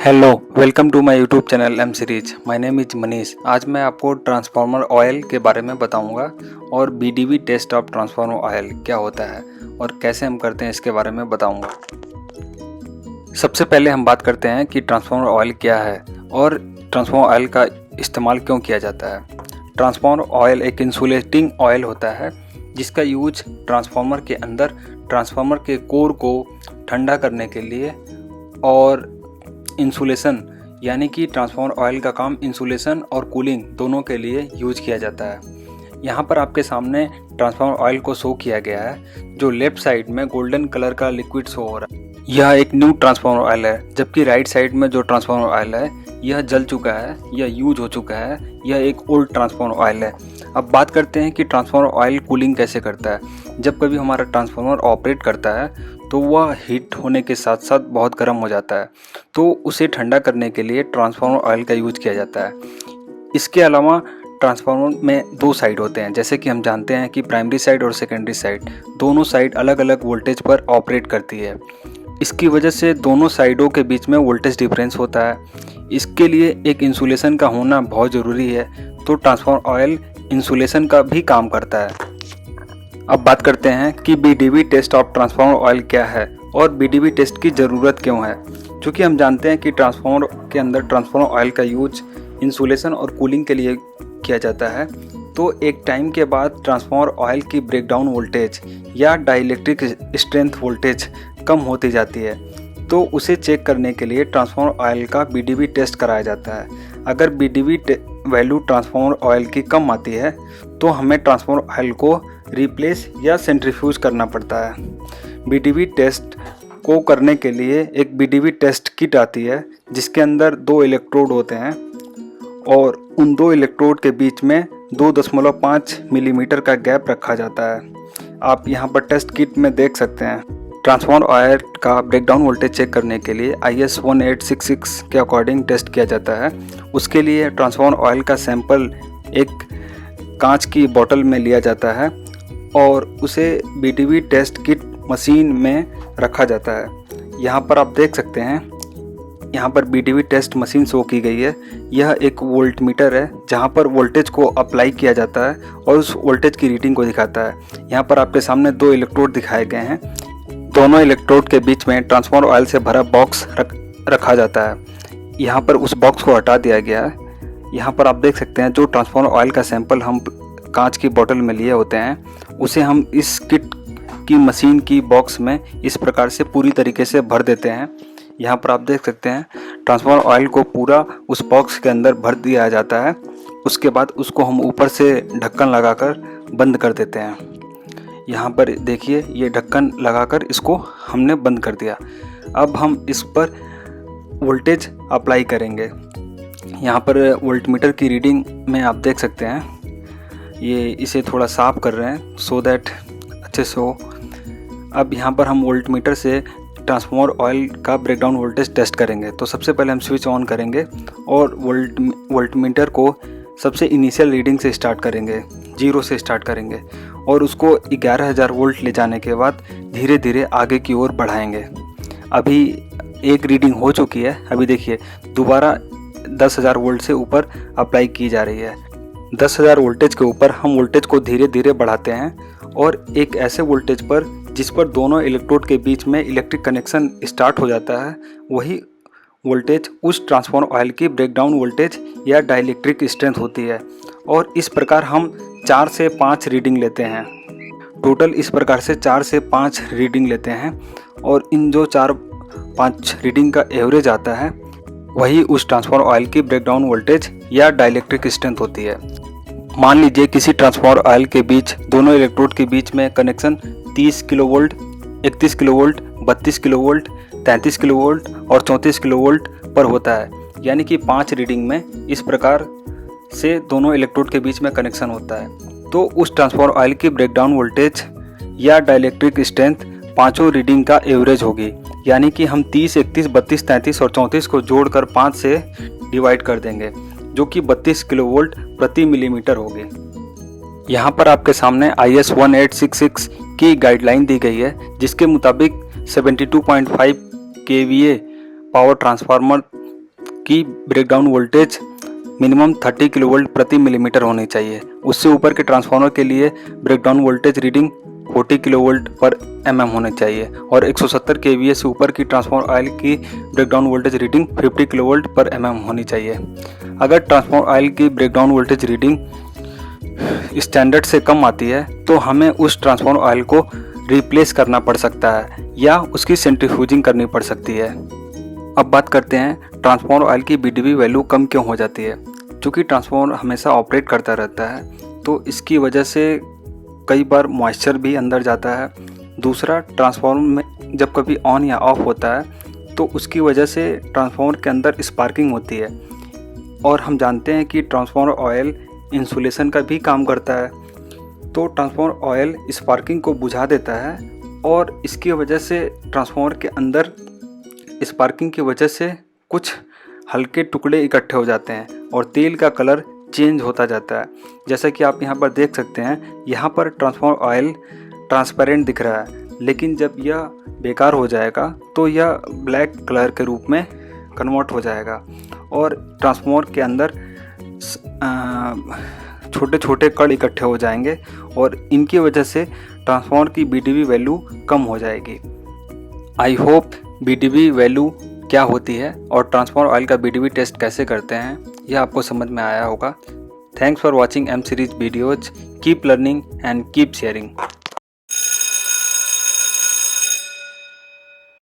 Hello, welcome to my YouTube channel M series. My name is Manish. आज मैं आपको transformer oil के बारे में बताऊंगा और BDV test of transformer oil क्या होता है और कैसे हम करते हैं इसके बारे में बताऊंगा। सबसे पहले हम बात करते हैं कि ट्रांसफार्मर ऑयल क्या है और ट्रांसफार्मर ऑयल का इस्तेमाल क्यों किया जाता है। ट्रांसफार्मर ऑयल एक इंसुलेटिंग ऑयल होता है जिसका यूज ट्रांसफार्मर के अंदर ट्रांसफार्मर के कोर को ठंडा करने के लिए और इंसुलेशन यानी कि ट्रांसफार्मर ऑयल का काम इंसुलेशन और कूलिंग दोनों के लिए यूज किया जाता है। यहाँ पर आपके सामने ट्रांसफार्मर ऑयल को शो किया गया है जो लेफ्ट साइड में गोल्डन कलर का लिक्विड शो हो रहा है। यह एक न्यू ट्रांसफार्मर ऑयल है, जबकि राइट साइड में जो ट्रांसफार्मर ऑयल है यह जल चुका है, यह यूज हो चुका है, यह एक ओल्ड ट्रांसफार्मर ऑयल है। अब बात करते हैं कि ट्रांसफार्मर ऑयल कूलिंग कैसे करता है। जब कभी हमारा ट्रांसफार्मर ऑपरेट करता है तो वह हीट होने के साथ साथ बहुत गर्म हो जाता है, तो उसे ठंडा करने के लिए ट्रांसफार्मर ऑयल का यूज किया जाता है। इसके अलावा ट्रांसफार्मर में दो साइड होते हैं, जैसे कि हम जानते हैं कि प्राइमरी साइड और सेकेंडरी साइड, दोनों साइड अलग अलग वोल्टेज पर ऑपरेट करती है। इसकी वजह से दोनों साइडों के बीच में वोल्टेज डिफरेंस होता है। इसके लिए एक इंसुलेशन का होना बहुत ज़रूरी है, तो ट्रांसफार्मर ऑयल इंसुलेशन का भी काम करता है। अब बात करते हैं कि BDV test of transformer oil क्या है और बीडीवी टेस्ट की ज़रूरत क्यों है। क्योंकि हम जानते हैं कि ट्रांसफार्मर के अंदर ट्रांसफार्मर ऑयल का यूज इंसुलेशन और कूलिंग के लिए किया जाता है, तो एक टाइम के बाद ट्रांसफार्मर ऑयल की ब्रेकडाउन वोल्टेज या डाइलेक्ट्रिक स्ट्रेंथ वोल्टेज कम होती जाती है, तो उसे चेक करने के लिए ट्रांसफार्मर ऑयल का बीडीवी टेस्ट कराया जाता है। अगर बीडीवी वैल्यू ट्रांसफार्मर ऑयल की कम आती है तो हमें ट्रांसफार्मर ऑयल को रिप्लेस या सेंट्रीफ्यूज करना पड़ता है। बीडीवी टेस्ट को करने के लिए एक बीडीवी टेस्ट किट आती है जिसके अंदर दो इलेक्ट्रोड होते हैं और उन दो इलेक्ट्रोड के बीच में 2.5 मिलीमीटर का गैप रखा जाता है। आप यहाँ पर टेस्ट किट में देख सकते हैं। ट्रांसफार्मर ऑयल का ब्रेकडाउन वोल्टेज चेक करने के लिए IS 1866 के अकॉर्डिंग टेस्ट किया जाता है। उसके लिए ट्रांसफार्मर ऑयल का सैंपल एक कांच की बोतल में लिया जाता है और उसे बीडीवी टेस्ट किट मशीन में रखा जाता है। यहाँ पर आप देख सकते हैं, यहाँ पर बीडीवी टेस्ट मशीन शो की गई है। यह एक वोल्ट मीटर है जहाँ पर वोल्टेज को अप्लाई किया जाता है और उस वोल्टेज की रीडिंग को दिखाता है। यहाँ पर आपके सामने दो इलेक्ट्रोड दिखाए गए हैं। दोनों इलेक्ट्रोड के बीच में ट्रांसफार्मर ऑयल से भरा बॉक्स रखा जाता है। यहाँ पर उस बॉक्स को हटा दिया गया है। यहाँ पर आप देख सकते हैं जो ट्रांसफार्मर ऑयल का सैंपल हम कांच की बोतल में लिए होते हैं उसे हम इस किट की मशीन की बॉक्स में इस प्रकार से पूरी तरीके से भर देते हैं। यहाँ पर आप देख सकते हैं ट्रांसफार्मर ऑयल को पूरा उस बॉक्स के अंदर भर दिया जाता है। उसके बाद उसको हम ऊपर से ढक्कन लगाकर बंद कर देते हैं। यहाँ पर देखिए, ये ढक्कन लगाकर इसको हमने बंद कर दिया। अब हम इस पर वोल्टेज अप्लाई करेंगे। यहाँ पर वोल्टमीटर की रीडिंग में आप देख सकते हैं, ये इसे थोड़ा साफ कर रहे हैं सो दैट अच्छे से हो। अब यहाँ पर हम वोल्टमीटर से ट्रांसफार्मर ऑयल का ब्रेकडाउन वोल्टेज टेस्ट करेंगे। तो सबसे पहले हम स्विच ऑन करेंगे और वोल्टमीटर को सबसे इनिशियल रीडिंग से स्टार्ट करेंगे, 0 से स्टार्ट करेंगे और उसको 11,000 वोल्ट ले जाने के बाद धीरे धीरे आगे की ओर बढ़ाएंगे। अभी एक रीडिंग हो चुकी है। अभी देखिए दोबारा 10,000 वोल्ट से ऊपर अप्लाई की जा रही है। 10,000 वोल्टेज के ऊपर हम वोल्टेज को धीरे धीरे बढ़ाते हैं और एक ऐसे वोल्टेज पर जिस पर दोनों इलेक्ट्रोड के बीच में इलेक्ट्रिक कनेक्शन स्टार्ट हो जाता है, वही वोल्टेज उस ट्रांसफार्मर ऑयल की ब्रेकडाउन वोल्टेज या डाइलेक्ट्रिक स्ट्रेंथ होती है। और इस प्रकार हम 4 से 5 रीडिंग लेते हैं। टोटल इस प्रकार से 4 से 5 रीडिंग लेते हैं और इन जो 4-5 रीडिंग का एवरेज आता है वही उस ट्रांसफार्मर ऑयल की ब्रेकडाउन वोल्टेज या डाइलेक्ट्रिक स्ट्रेंथ होती है। मान लीजिए किसी ट्रांसफार्मर ऑयल के बीच दोनों इलेक्ट्रोड के बीच में connection 30 kilovolt, 31 kilovolt, 32 kilovolt, 33 kilovolt और 34 किलोवोल्ट पर होता है, यानी कि 5 रीडिंग में इस प्रकार से दोनों इलेक्ट्रोड के बीच में कनेक्शन होता है। तो उस ट्रांसफार्मर ऑयल की ब्रेकडाउन वोल्टेज या डाइलेक्ट्रिक स्ट्रेंथ पाँचों रीडिंग का एवरेज होगी, यानी कि हम 30, 31, 32, 33 और 34 को जोड़कर 5 से डिवाइड कर देंगे, जो कि 32 किलोवोल्ट प्रति मिलीमीटर होगी। यहाँ पर आपके सामने IS 1866 की गाइडलाइन दी गई है, जिसके मुताबिक 72.5 kVA पावर ट्रांसफार्मर की ब्रेकडाउन वोल्टेज मिनिमम 30 किलोवोल्ट प्रति मिलीमीटर होनी चाहिए। उससे ऊपर के ट्रांसफार्मर के लिए ब्रेकडाउन वोल्टेज रीडिंग 40 किलोवोल्ट पर mm होने चाहिए और 170 kVA से ऊपर की ट्रांसफार्मर ऑयल की ब्रेकडाउन वोल्टेज रीडिंग 50 किलोवोल्ट पर mm होनी चाहिए। अगर ट्रांसफार्मर ऑयल की ब्रेकडाउन वोल्टेज रीडिंग स्टैंडर्ड से कम आती है तो हमें उस ट्रांसफार्मर ऑयल को रिप्लेस करना पड़ सकता है या उसकी सेंट्रीफ्यूजिंग करनी पड़ सकती है। अब बात करते हैं ट्रांसफार्मर ऑयल की BDV वैल्यू कम क्यों हो जाती है। क्योंकि ट्रांसफार्मर हमेशा ऑपरेट करता रहता है तो इसकी वजह से कई बार मॉइस्चर भी अंदर जाता है। दूसरा, ट्रांसफार्मर में जब कभी ऑन या ऑफ होता है तो उसकी वजह से ट्रांसफार्मर के अंदर स्पार्किंग होती है और हम जानते हैं कि ट्रांसफार्मर ऑयल इंसुलेशन का भी काम करता है। तो ट्रांसफार्मर ऑयल स्पार्किंग को बुझा देता है और इसकी वजह से ट्रांसफार्मर के अंदर स्पार्किंग की वजह से कुछ हल्के टुकड़े इकट्ठे हो जाते हैं और तेल का कलर चेंज होता जाता है। जैसा कि आप यहाँ पर देख सकते हैं, यहाँ पर ट्रांसफार्मर ऑयल ट्रांसपेरेंट दिख रहा है, लेकिन जब यह बेकार हो जाएगा तो यह ब्लैक कलर के रूप में कन्वर्ट हो जाएगा और ट्रांसफार्मर के अंदर छोटे छोटे कण इकट्ठे हो जाएंगे और इनकी वजह से ट्रांसफार्मर की BDV वैल्यू कम हो जाएगी। आई होप BDV वैल्यू क्या होती है और ट्रांसफार्मर ऑयल का BDV टेस्ट कैसे करते हैं यह आपको समझ में आया होगा। Thanks for watching M series videos. Keep learning and keep sharing.